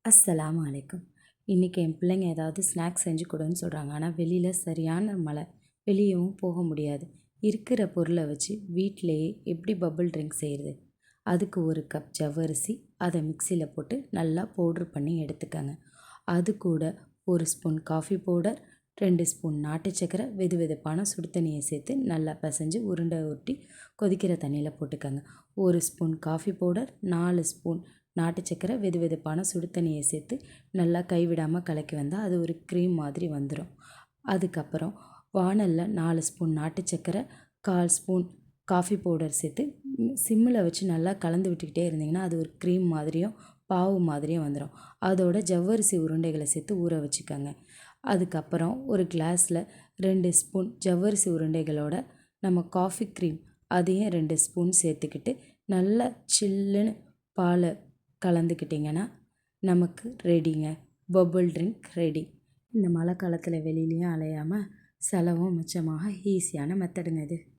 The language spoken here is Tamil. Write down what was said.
அஸ்ஸலாமு அலைக்கும். இன்றைக்கி என் பிள்ளைங்க ஏதாவது ஸ்நாக்ஸ் செஞ்சு கொடுன்னு சொல்கிறாங்க. ஆனால் வெளியில் சரியான மழை, வெளியவும் போக முடியாது. இருக்கிற பொருளை வச்சு வீட்டிலையே எப்படி பபிள் ட்ரிங்க் செய்கிறது? அதுக்கு ஒரு கப் ஜவ்வரிசி, அதை மிக்சியில் போட்டு நல்லா பவுட்ரு பண்ணி எடுத்துக்கங்க. அது கூட ஒரு ஸ்பூன் காஃபி பவுடர், 2 ஸ்பூன் நாட்டு சக்கரை, வெது வெதுப்பான சுடு தண்ணியை சேர்த்து நல்லா பிசைஞ்சு உருண்டை உருட்டி கொதிக்கிற தண்ணியில் போட்டுக்கங்க. ஒரு ஸ்பூன் காஃபி பவுடர், 4 ஸ்பூன் நாட்டு சக்கரை, வெது வெதுப்பான சுடு தண்ணியை சேர்த்து நல்லா கைவிடாமல் கலக்கி வந்தால் அது ஒரு க்ரீம் மாதிரி வந்துடும். அதுக்கப்புறம் வானலில் 4 ஸ்பூன் நாட்டு சக்கரை, 1/4 ஸ்பூன் காஃபி பவுடர் சேர்த்து சிம்மில் வச்சு நல்லா கலந்து விட்டுக்கிட்டே இருந்தீங்கன்னா அது ஒரு க்ரீம் மாதிரியும் பாவு மாதிரியும் வந்துடும். அதோட ஜவ்வரிசி உருண்டைகளை சேர்த்து ஊற வச்சுக்கோங்க. அதுக்கப்புறம் ஒரு கிளாஸில் 2 ஸ்பூன் ஜவ்வரிசி உருண்டைகளோட நம்ம காஃபி க்ரீம் அதையும் 2 ஸ்பூன் சேர்த்துக்கிட்டு நல்லா சில்லுன்னு பாலை கலந்துக்கிட்டிங்கன்னா நமக்கு ரெடிங்க, பபிள் ட்ரிங்க் ரெடி. இந்த மழை காலத்தில் வெளியிலையும் அலையாமல் செலவும் மிச்சமாக ஈஸியான மெத்தடுங்க இது.